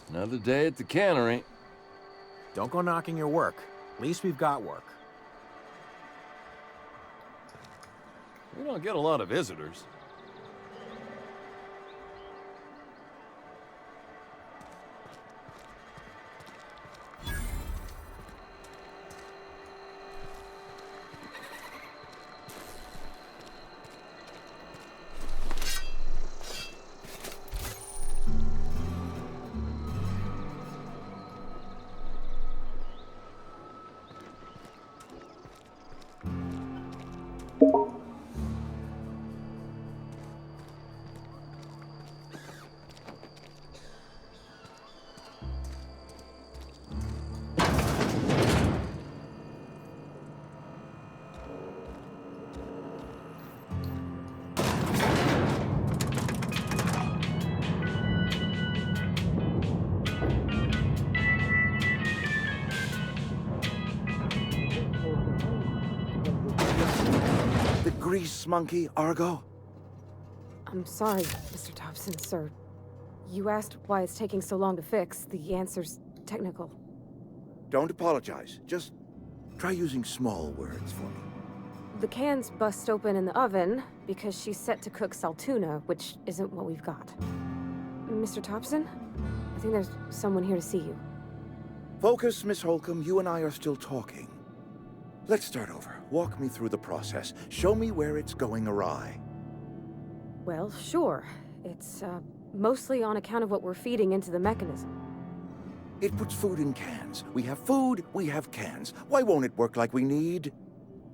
Another day at the cannery. Don't go knocking your work. At least we've got work. We don't get a lot of visitors. The grease monkey, Argo? I'm sorry, Mr. Thompson, sir. You asked why it's taking so long to fix. The answer's technical. Don't apologize. Just try using small words for me. The can's bust open in the oven because she's set to cook saltuna, which isn't what we've got. Mr. Thompson? I think there's someone here to see you. Focus, Miss Holcomb. You and I are still talking. Let's start over. Walk me through the process. Show me where it's going awry. Well, sure. It's, mostly on account of what we're feeding into the mechanism. It puts food in cans. We have food, we have cans. Why won't it work like we need?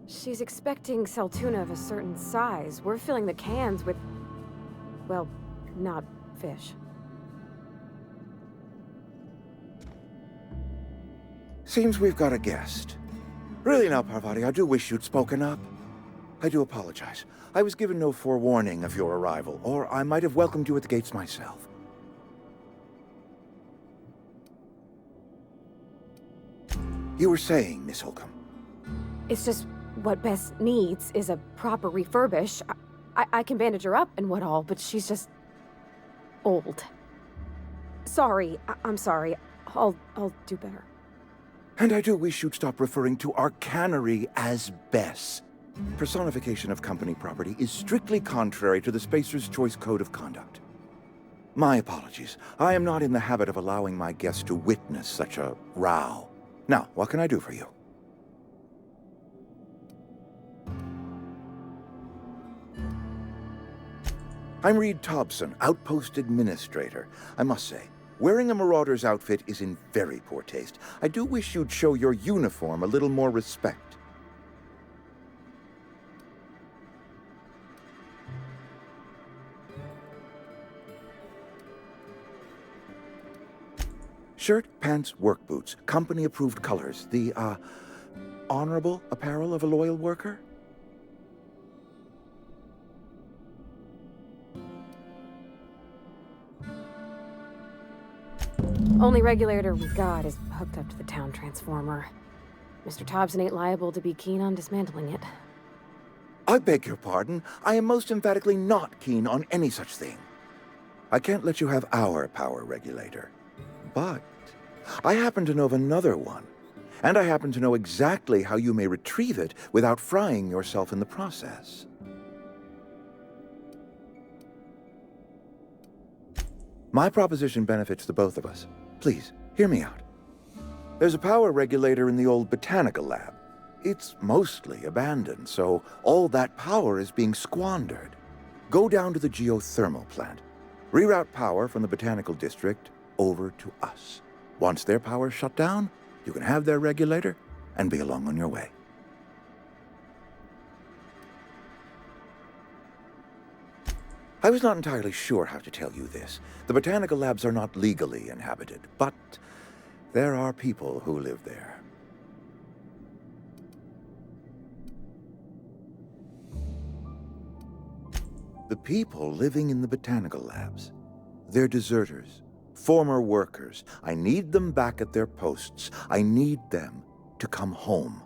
She's expecting saltuna of a certain size. We're filling the cans with, well, not fish. Seems we've got a guest. Really now, Parvati, I do wish you'd spoken up. I do apologize. I was given no forewarning of your arrival, or I might have welcomed you at the gates myself. You were saying, Miss Holcomb. It's just what Bess needs is a proper refurbish. I can bandage her up and what all, but she's just old. Sorry, I'm sorry. I'll do better. And I do wish you'd stop referring to our cannery as Bess. Personification of company property is strictly contrary to the Spacer's Choice Code of Conduct. My apologies. I am not in the habit of allowing my guests to witness such a row. Now, what can I do for you? I'm Reed Thompson, Outpost Administrator. I must say, wearing a Marauder's outfit is in very poor taste. I do wish you'd show your uniform a little more respect. Shirt, pants, work boots, company-approved colors. The, honorable apparel of a loyal worker? Only regulator we got is hooked up to the town transformer. Mr. Thompson ain't liable to be keen on dismantling it. I beg your pardon. I am most emphatically not keen on any such thing. I can't let you have our power regulator. But I happen to know of another one. And I happen to know exactly how you may retrieve it without frying yourself in the process. My proposition benefits the both of us. Please, hear me out. There's a power regulator in the old botanical lab. It's mostly abandoned, so all that power is being squandered. Go down to the geothermal plant. Reroute power from the botanical district over to us. Once their power's shut down, you can have their regulator and be along on your way. I was not entirely sure how to tell you this. The botanical labs are not legally inhabited, but there are people who live there. The people living in the botanical labs, they're deserters, former workers. I need them back at their posts. I need them to come home.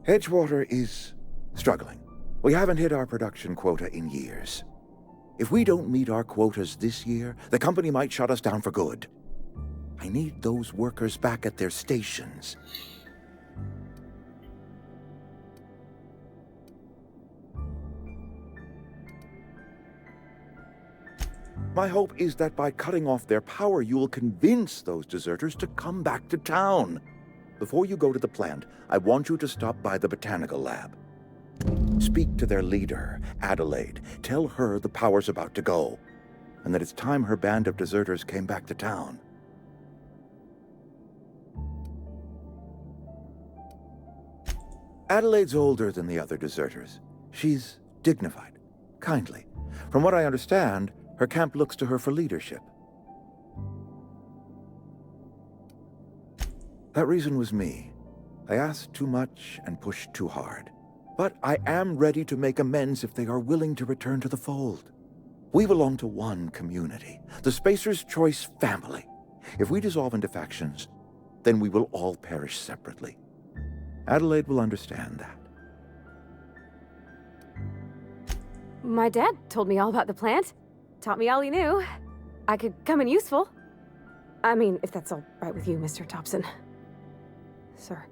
Edgewater is struggling. We haven't hit our production quota in years. If we don't meet our quotas this year, the company might shut us down for good. I need those workers back at their stations. My hope is that by cutting off their power, you will convince those deserters to come back to town. Before you go to the plant, I want you to stop by the botanical lab. Speak to their leader, Adelaide. Tell her the power's about to go, and that it's time her band of deserters came back to town. Adelaide's older than the other deserters. She's dignified, kindly. From what I understand, her camp looks to her for leadership. That reason was me. I asked too much and pushed too hard. But I am ready to make amends if they are willing to return to the fold. We belong to one community, the Spacer's Choice family. If we dissolve into factions, then we will all perish separately. Adelaide will understand that. My dad told me all about the plant. Taught me all he knew. I could come in useful. I mean, if that's all right with you, Mr. Thompson. Sir.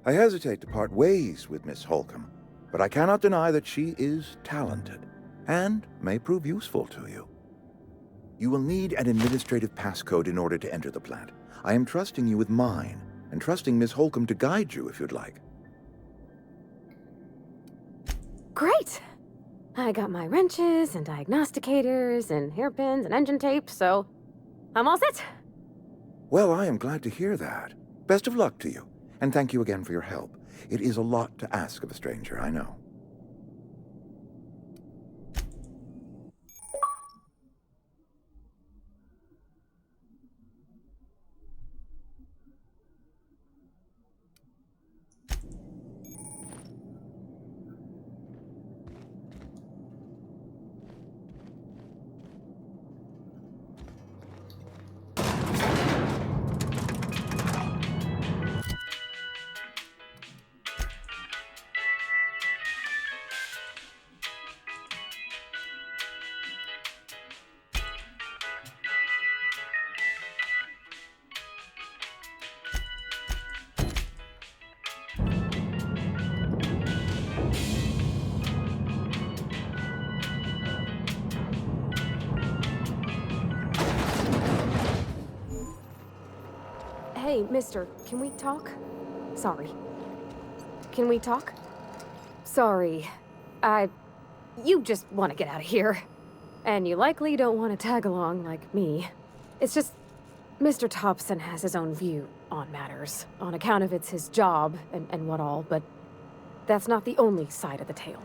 I hesitate to part ways with Miss Holcomb, but I cannot deny that she is talented and may prove useful to you. You will need an administrative passcode in order to enter the plant. I am trusting you with mine, and trusting Miss Holcomb to guide you if you'd like. Great! I got my wrenches and diagnosticators and hairpins and engine tape, so I'm all set. Well, I am glad to hear that. Best of luck to you, and thank you again for your help. It is a lot to ask of a stranger, I know. Hey, mister, can we talk? Sorry. Can we talk? Sorry. You just want to get out of here. And you likely don't want to tag along like me. It's just, Mr. Thompson has his own view on matters, on account of it's his job and what all, but that's not the only side of the tale.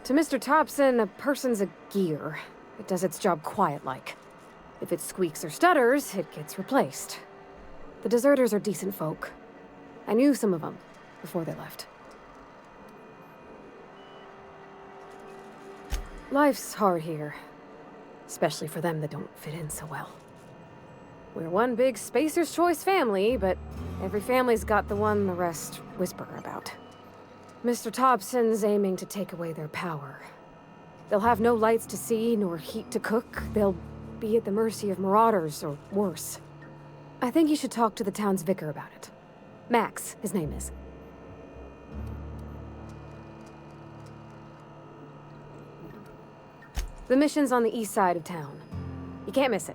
To Mr. Thompson, a person's a gear. It does its job quiet-like. If it squeaks or stutters, it gets replaced. The deserters are decent folk. I knew some of them before they left. Life's hard here, especially for them that don't fit in so well. We're one big Spacer's Choice family, but every family's got the one the rest whisper about. Mr. Thompson's aiming to take away their power. They'll have no lights to see, nor heat to cook. They'll be at the mercy of marauders, or worse. I think you should talk to the town's vicar about it. Max, his name is. The mission's on the east side of town. You can't miss it,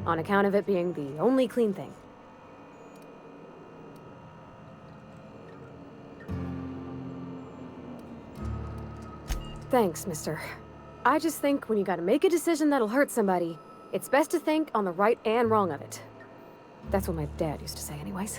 on account of it being the only clean thing. Thanks, mister. I just think when you gotta make a decision that'll hurt somebody, it's best to think on the right and wrong of it. That's what my dad used to say anyways.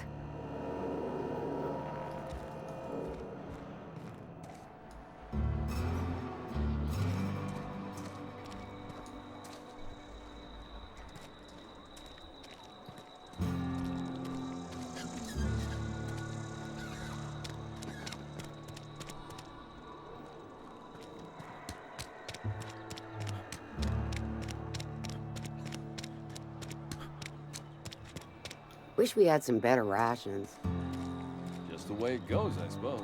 Wish we had some better rations. Just the way it goes, I suppose.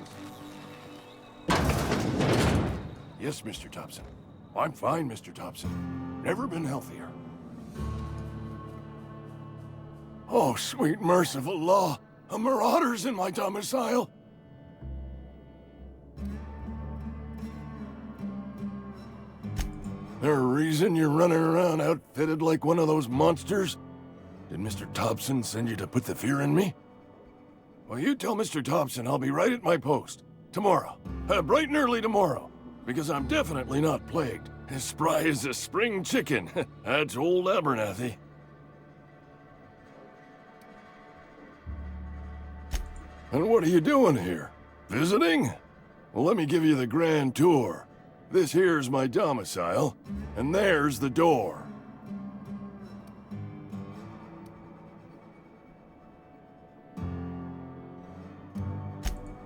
Yes, Mr. Thompson. I'm fine, Mr. Thompson. Never been healthier. Oh, sweet merciful law! A marauder's in my domicile! There a reason you're running around outfitted like one of those monsters? Did Mr. Thompson send you to put the fear in me? Well, you tell Mr. Thompson I'll be right at my post. Tomorrow. Bright and early tomorrow. Because I'm definitely not plagued. As spry as a spring chicken. That's old Abernathy. And what are you doing here? Visiting? Well, let me give you the grand tour. This here's my domicile, and there's the door.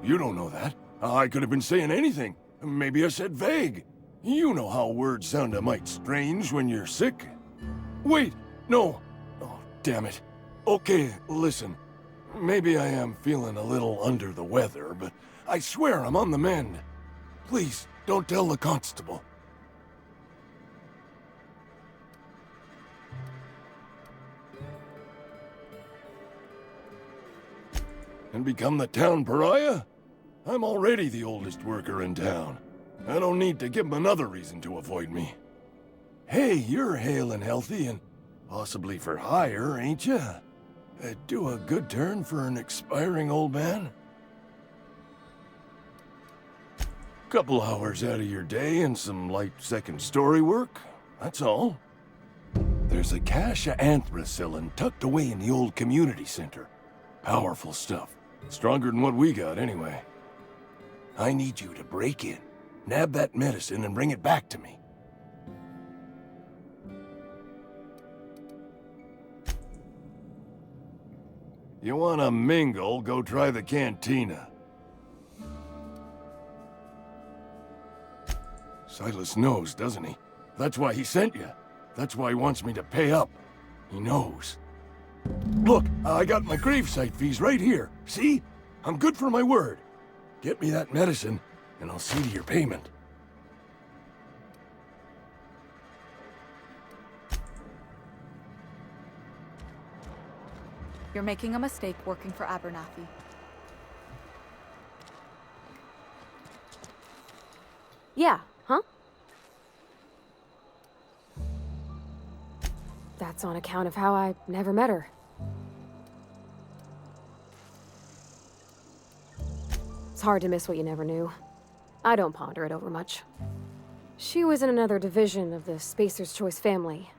You don't know that. I could have been saying anything. Maybe I said vague. You know how words sound a mite strange when you're sick. Wait, no. Oh, damn it. Okay, listen. Maybe I am feeling a little under the weather, but I swear I'm on the mend. Please, don't tell the constable. And become the town pariah? I'm already the oldest worker in town. I don't need to give him another reason to avoid me. Hey, you're hale and healthy and possibly for hire, ain't you? Do a good turn for an expiring old man? Couple hours out of your day and some light second-story work, that's all. There's a cache of anthracillin tucked away in the old community center. Powerful stuff. Stronger than what we got, anyway. I need you to break in, nab that medicine, and bring it back to me. You wanna mingle, go try the cantina. Silas knows, doesn't he? That's why he sent you. That's why he wants me to pay up. He knows. Look, I got my gravesite fees right here. See? I'm good for my word. Get me that medicine, and I'll see to your payment. You're making a mistake working for Abernathy. Yeah, huh? That's on account of how I never met her. It's hard to miss what you never knew. I don't ponder it over much. She was in another division of the Spacer's Choice family.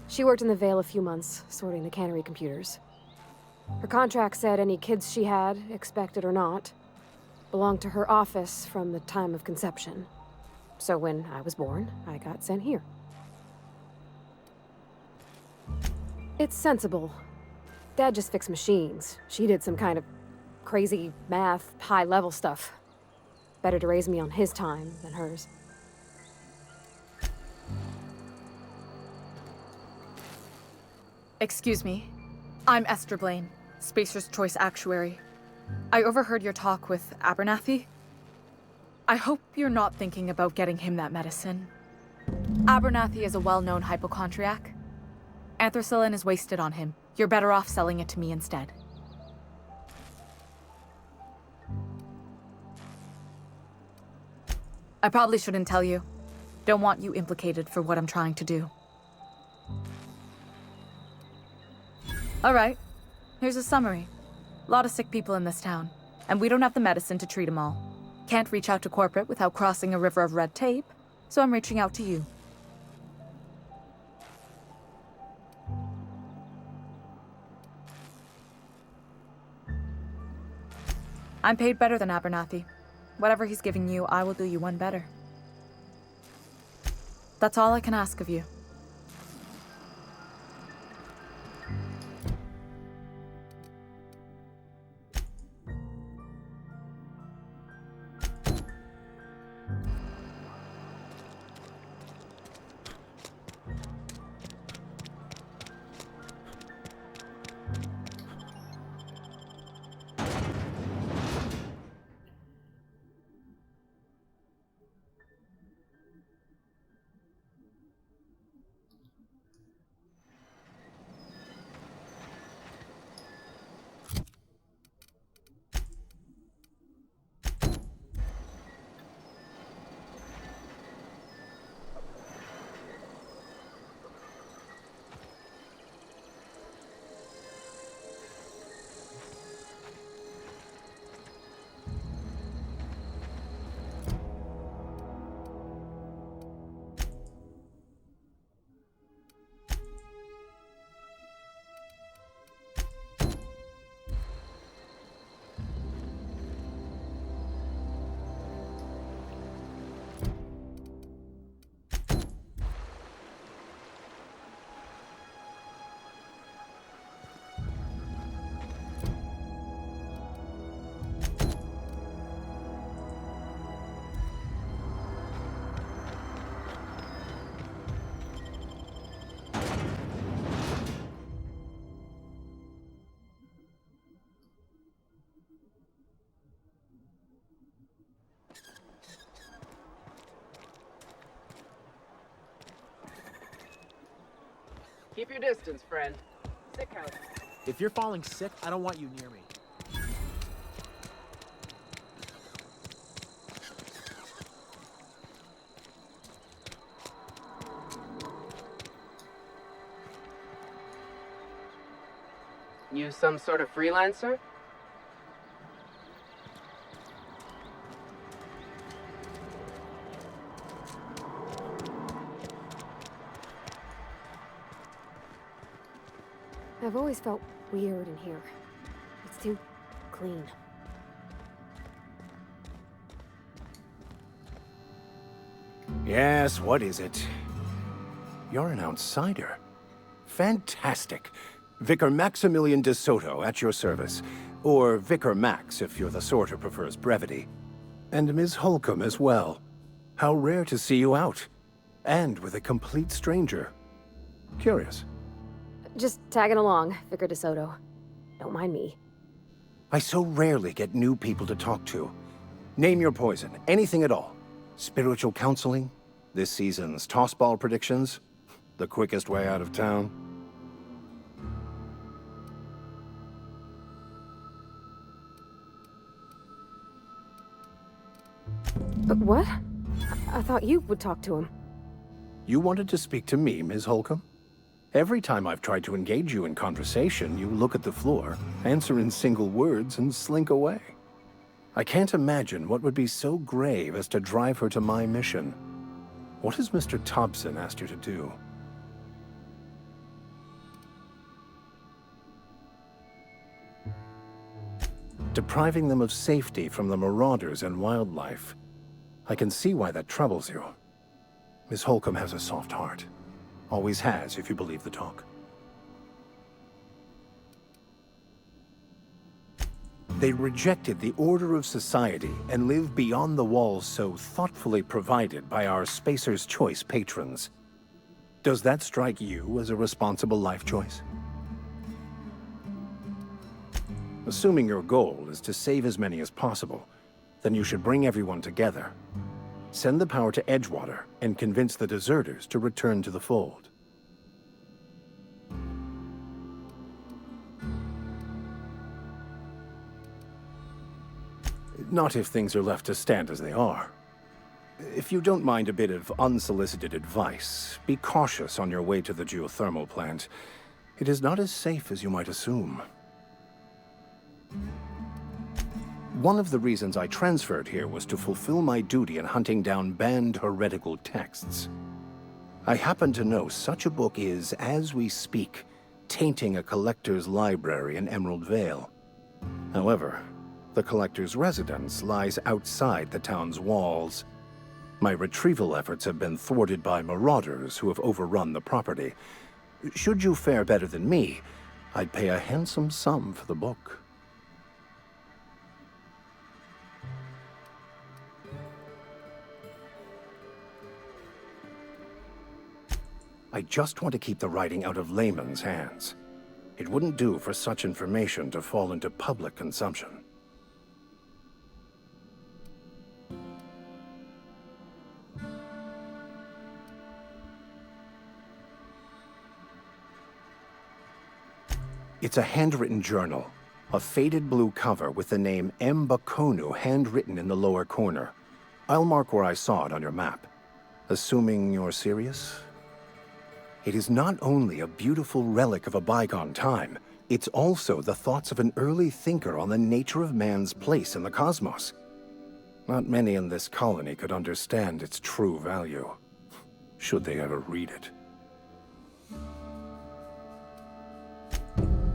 She worked in the Vale a few months, sorting the cannery computers. Her contract said any kids she had, expected or not, belonged to her office from the time of conception. So when I was born, I got sent here. It's sensible. Dad just fixed machines. She did some kind of crazy math, high-level stuff. Better to raise me on his time than hers. Excuse me. I'm Esther Blaine, Spacer's Choice Actuary. I overheard your talk with Abernathy. I hope you're not thinking about getting him that medicine. Abernathy is a well-known hypochondriac. Anthracillin is wasted on him. You're better off selling it to me instead. I probably shouldn't tell you. Don't want you implicated for what I'm trying to do. All right, here's a summary. A lot of sick people in this town, and we don't have the medicine to treat them all. Can't reach out to corporate without crossing a river of red tape, so I'm reaching out to you. I'm paid better than Abernathy. Whatever he's giving you, I will do you one better. That's all I can ask of you. Keep your distance, friend. Sick house. If you're falling sick, I don't want you near me. You some sort of freelancer? I've always felt weird in here. It's too clean. Yes, what is it? You're an outsider. Fantastic. Vicar Maximilian de Soto at your service. Or Vicar Max if you're the sort who prefers brevity. And Ms. Holcomb as well. How rare to see you out. And with a complete stranger. Curious. Just tagging along, Vicar DeSoto. Don't mind me. I so rarely get new people to talk to. Name your poison, anything at all. Spiritual counseling? This season's tossball predictions? The quickest way out of town? But what? I thought you would talk to him. You wanted to speak to me, Ms. Holcomb? Every time I've tried to engage you in conversation, you look at the floor, answer in single words, and slink away. I can't imagine what would be so grave as to drive her to my mission. What has Mr. Thompson asked you to do? Depriving them of safety from the marauders and wildlife. I can see why that troubles you. Miss Holcomb has a soft heart. Always has, if you believe the talk. They rejected the order of society and live beyond the walls so thoughtfully provided by our Spacer's Choice patrons. Does that strike you as a responsible life choice? Assuming your goal is to save as many as possible, then you should bring everyone together. Send the power to Edgewater and convince the deserters to return to the fold. Not if things are left to stand as they are. If you don't mind a bit of unsolicited advice, be cautious on your way to the geothermal plant. It is not as safe as you might assume. One of the reasons I transferred here was to fulfill my duty in hunting down banned heretical texts. I happen to know such a book is, as we speak, tainting a collector's library in Emerald Vale. However, the collector's residence lies outside the town's walls. My retrieval efforts have been thwarted by marauders who have overrun the property. Should you fare better than me, I'd pay a handsome sum for the book. I just want to keep the writing out of layman's hands. It wouldn't do for such information to fall into public consumption. It's a handwritten journal, a faded blue cover with the name M. Bakonu handwritten in the lower corner. I'll mark where I saw it on your map. Assuming you're serious? It is not only a beautiful relic of a bygone time, it's also the thoughts of an early thinker on the nature of man's place in the cosmos. Not many in this colony could understand its true value, should they ever read it.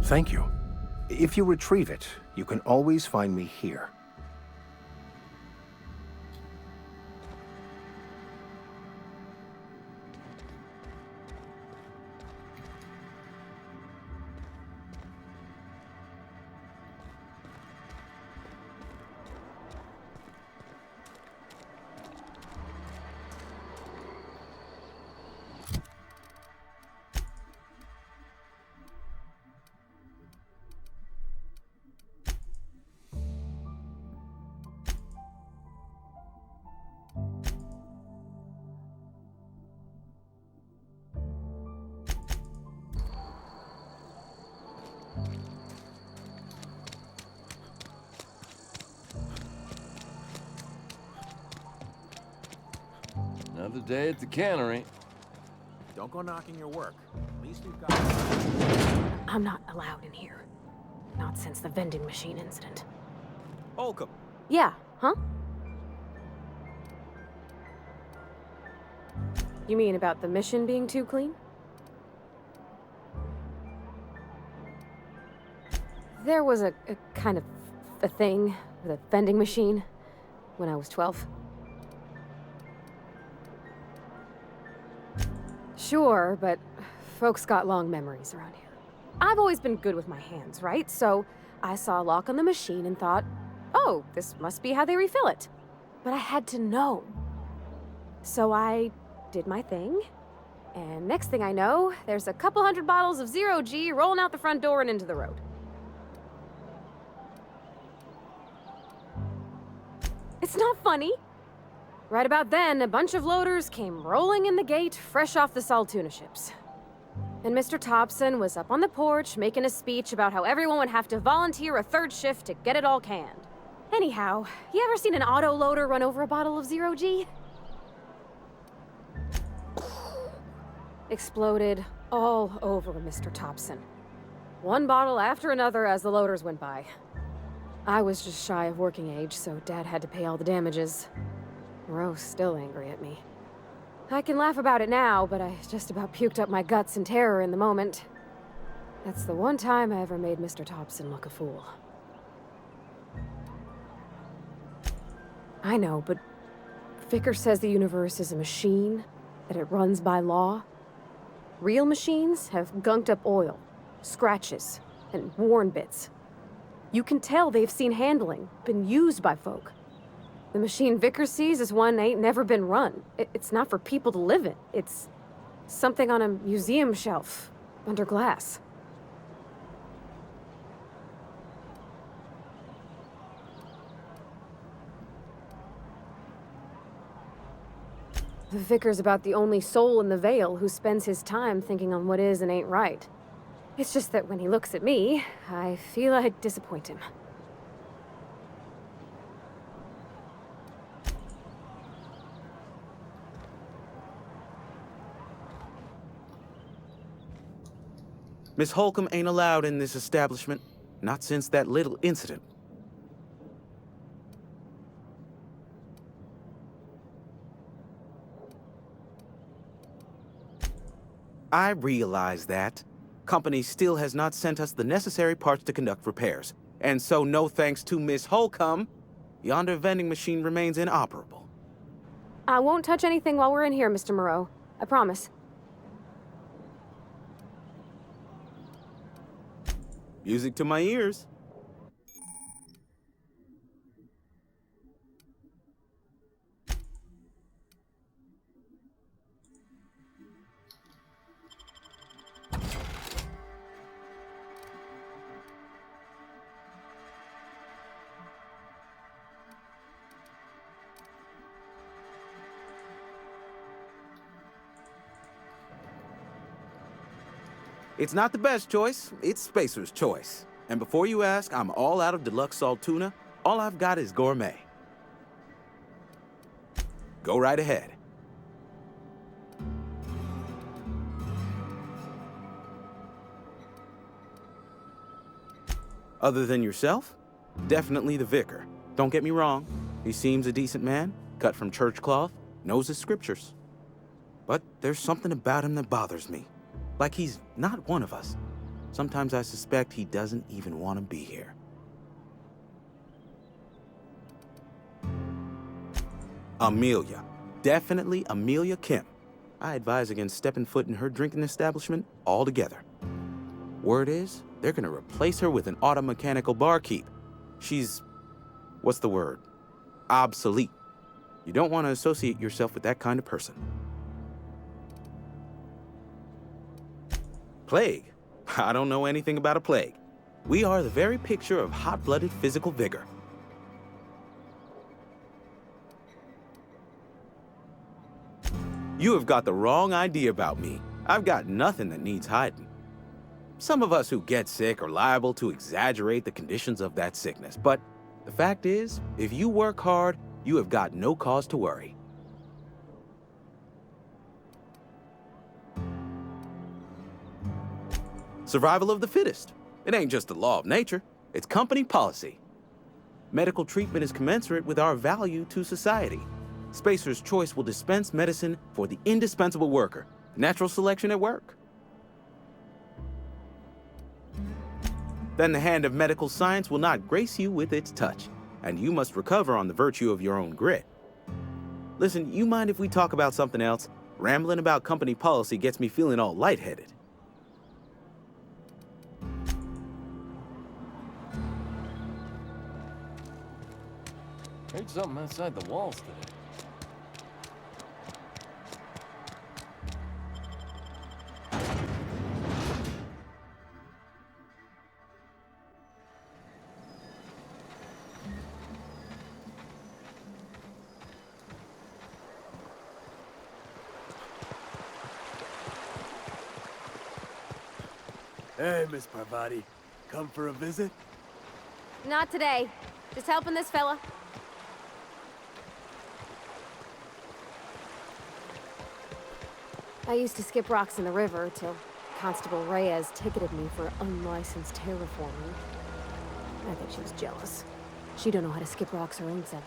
Thank you. If you retrieve it, you can always find me here. Another day at the cannery. Don't go knocking your work. At least we've got... I'm not allowed in here. Not since the vending machine incident. Holcomb! Yeah, huh? You mean about the mission being too clean? There was a kind of a thing with a vending machine when I was 12. Sure, but folks got long memories around here. I've always been good with my hands, right? So I saw a lock on the machine and thought, oh, this must be how they refill it. But I had to know. So I did my thing, and next thing I know, there's a couple hundred bottles of 0G rolling out the front door and into the road. It's not funny. Right about then, a bunch of loaders came rolling in the gate, fresh off the salt tuna ships. And Mr. Thompson was up on the porch making a speech about how everyone would have to volunteer a third shift to get it all canned. Anyhow, you ever seen an auto loader run over a bottle of 0G? Exploded all over Mr. Thompson. One bottle after another as the loaders went by. I was just shy of working age, so Dad had to pay all the damages. Moreau's still angry at me. I can laugh about it now, but I just about puked up my guts in terror in the moment. That's the one time I ever made Mr. Thompson look a fool. I know, but Vickers says the universe is a machine, that it runs by law. Real machines have gunked up oil, scratches, and worn bits. You can tell they've seen handling, been used by folk. The machine Vickers sees is one ain't never been run. It's not for people to live in. It's something on a museum shelf, under glass. The Vicar's about the only soul in the Vale who spends his time thinking on what is and ain't right. It's just that when he looks at me, I feel I'd disappoint him. Miss Holcomb ain't allowed in this establishment. Not since that little incident. I realize that. Company still has not sent us the necessary parts to conduct repairs. And so no thanks to Miss Holcomb, yonder vending machine remains inoperable. I won't touch anything while we're in here, Mr. Moreau. I promise. Music to my ears. It's not the best choice, it's Spacer's choice. And before you ask, I'm all out of deluxe salt tuna. All I've got is gourmet. Go right ahead. Other than yourself? Definitely the vicar. Don't get me wrong. He seems a decent man, cut from church cloth, knows his scriptures. But there's something about him that bothers me. Like he's not one of us. Sometimes I suspect he doesn't even want to be here. Amelia. Definitely Amelia Kim. I advise against stepping foot in her drinking establishment altogether. Word is, they're gonna replace her with an auto-mechanical barkeep. She's... what's the word? Obsolete. You don't want to associate yourself with that kind of person. Plague? I don't know anything about a plague. We are the very picture of hot-blooded physical vigor. You have got the wrong idea about me. I've got nothing that needs hiding. Some of us who get sick are liable to exaggerate the conditions of that sickness, but the fact is, if you work hard, you have got no cause to worry. Survival of the fittest. It ain't just the law of nature, it's company policy. Medical treatment is commensurate with our value to society. Spacer's Choice will dispense medicine for the indispensable worker. Natural selection at work. Then the hand of medical science will not grace you with its touch, and you must recover on the virtue of your own grit. Listen, you mind if we talk about something else? Rambling about company policy gets me feeling all lightheaded. Heard something outside the walls today. Hey, Miss Parvati. Come for a visit? Not today. Just helping this fella. I used to skip rocks in the river till Constable Reyes ticketed me for unlicensed terraforming. I think she was jealous. She don't know how to skip rocks her own self.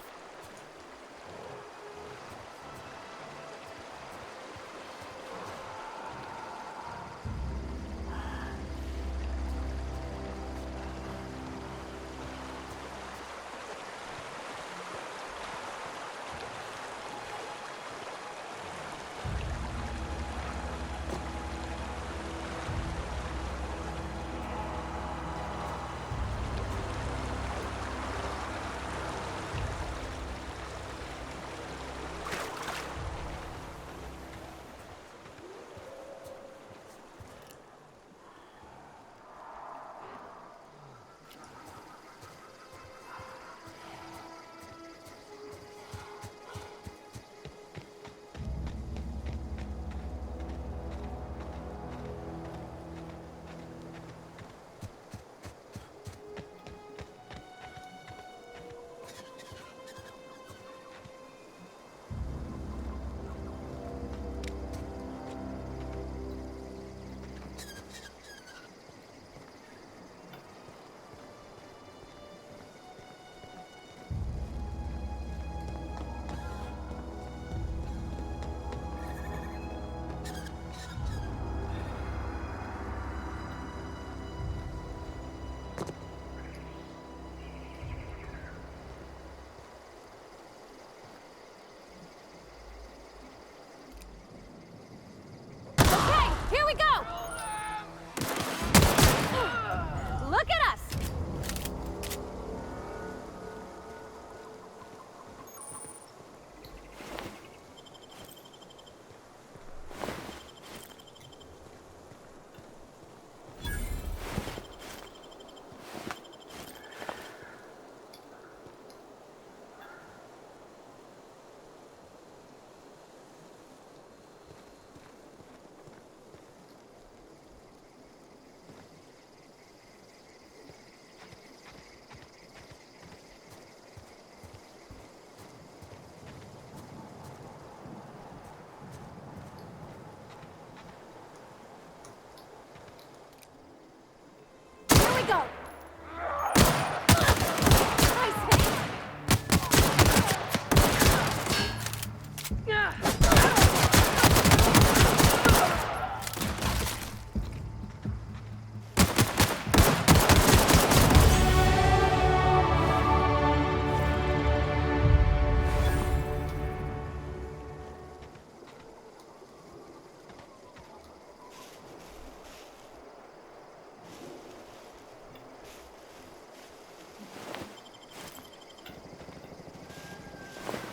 Here we go! Look at us! Go!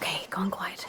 Okay, gone quiet.